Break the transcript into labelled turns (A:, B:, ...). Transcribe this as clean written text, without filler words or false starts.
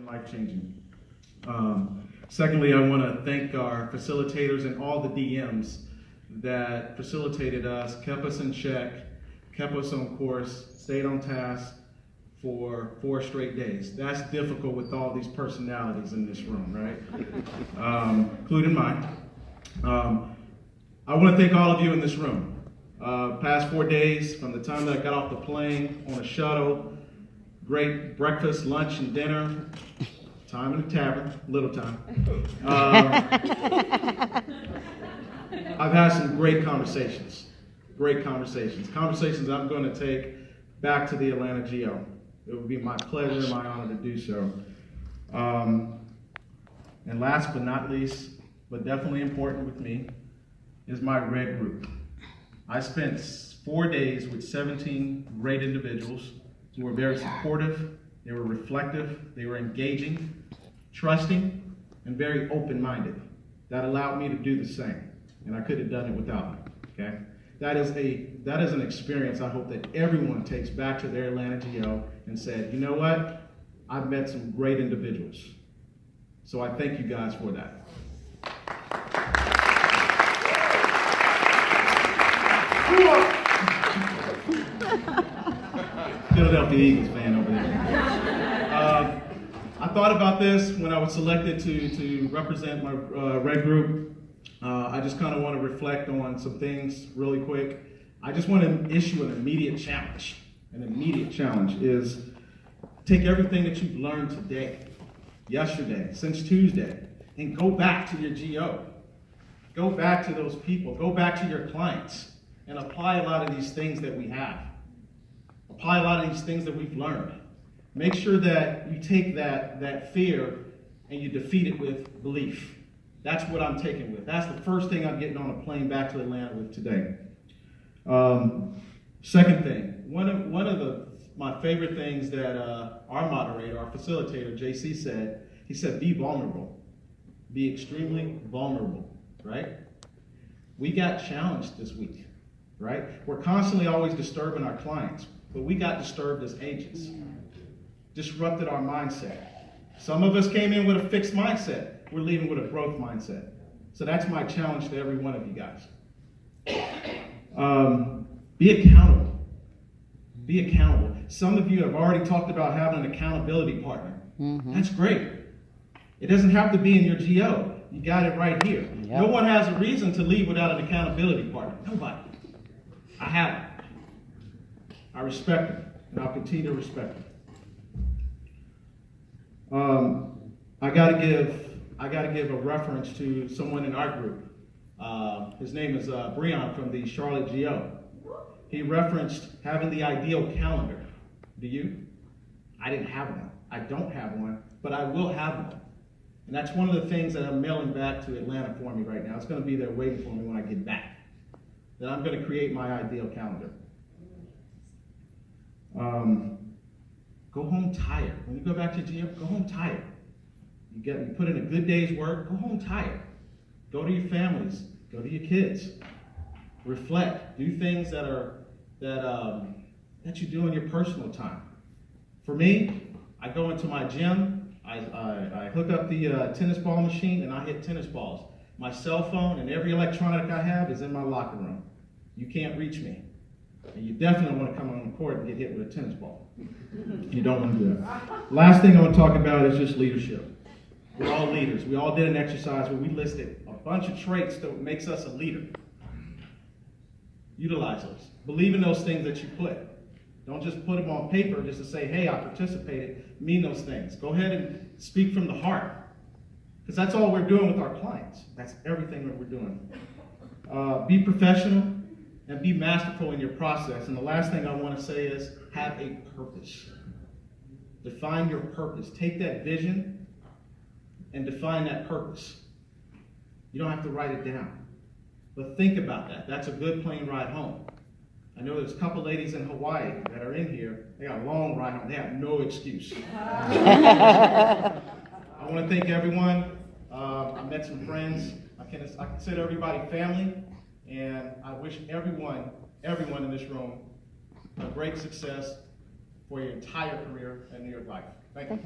A: Life-changing. Secondly, I want to thank our facilitators and all the DMs that facilitated us, kept us in check, kept us on course, stayed on task for 4 straight days. That's difficult with all these personalities in this room, right? Including mine. I want to thank all of you in this room. Past 4 days, from the time that I got off the plane, on a shuttle, great breakfast, lunch, and dinner, time in the tavern, little time. I've had some great conversations I'm going to take back to the Atlanta GO. It would be my pleasure and my honor to do so. And last but not least, but definitely important with me, is my red group. I spent 4 days with 17 great individuals who were very supportive, they were reflective, they were engaging, trusting, and very open-minded. That allowed me to do the same, and I could have done it without them, okay? That is an experience I hope that everyone takes back to their Atlanta GO and said, you know what? I've met some great individuals. So I thank you guys for that. Philadelphia Eagles fan over there. I thought about this when I was selected to represent my red group. I just kind of want to reflect on some things really quick. I just want to issue an immediate challenge. An immediate challenge is take everything that you've learned today, yesterday, since Tuesday, and go back to your GO. Go back to those people. Go back to your clients and apply a lot of these things that we have. Apply a lot of these things that we've learned. Make sure that you take that fear and you defeat it with belief. That's what I'm taking with. That's the first thing I'm getting on a plane back to Atlanta with today. Second thing, one of my favorite things that our moderator, our facilitator, JC said, he said, be vulnerable. Be extremely vulnerable, right? We got challenged this week, right? We're constantly always disturbing our clients, but we got disturbed as agents. Disrupted our mindset. Some of us came in with a fixed mindset. We're leaving with a growth mindset. So that's my challenge to every one of you guys. Be accountable. Be accountable. Some of you have already talked about having an accountability partner. Mm-hmm. That's great. It doesn't have to be in your GO. You got it right here. Yep. No one has a reason to leave without an accountability partner. Nobody. I have it. I respect it, and I'll continue to respect it. I gotta give a reference to someone in our group. His name is Breon from the Charlotte GO. He referenced having the ideal calendar. Do you? I didn't have one. I don't have one, but I will have one. And that's one of the things that I'm mailing back to Atlanta for me right now. It's going to be there waiting for me when I get back. That I'm going to create my ideal calendar. Go home tired. When you go back to your GM, go home tired. You put in a good day's work, go home tired. Go to your families, go to your kids. Reflect, do things that you do in your personal time. For me, I go into my gym, I hook up the tennis ball machine and I hit tennis balls. My cell phone and every electronic I have is in my locker room. You can't reach me. And you definitely want to come on the court and get hit with a tennis ball. You don't want to do that. Last thing I want to talk about is just leadership. We're all leaders. We all did an exercise where we listed a bunch of traits that makes us a leader. Utilize those. Believe in those things that you put. Don't just put them on paper just to say, hey, I participated. Mean those things. Go ahead and speak from the heart. Because that's all we're doing with our clients. That's everything that we're doing. Be professional and be masterful in your process. And the last thing I want to say is have a purpose. Define your purpose. Take that vision and define that purpose. You don't have to write it down. But think about that. That's a good plane ride home. I know there's a couple ladies in Hawaii that are in here. They got a long ride home. They have no excuse. I want to thank everyone. I met some friends. I consider everybody family. And I wish everyone in this room a great success for your entire career and your life. Thank you.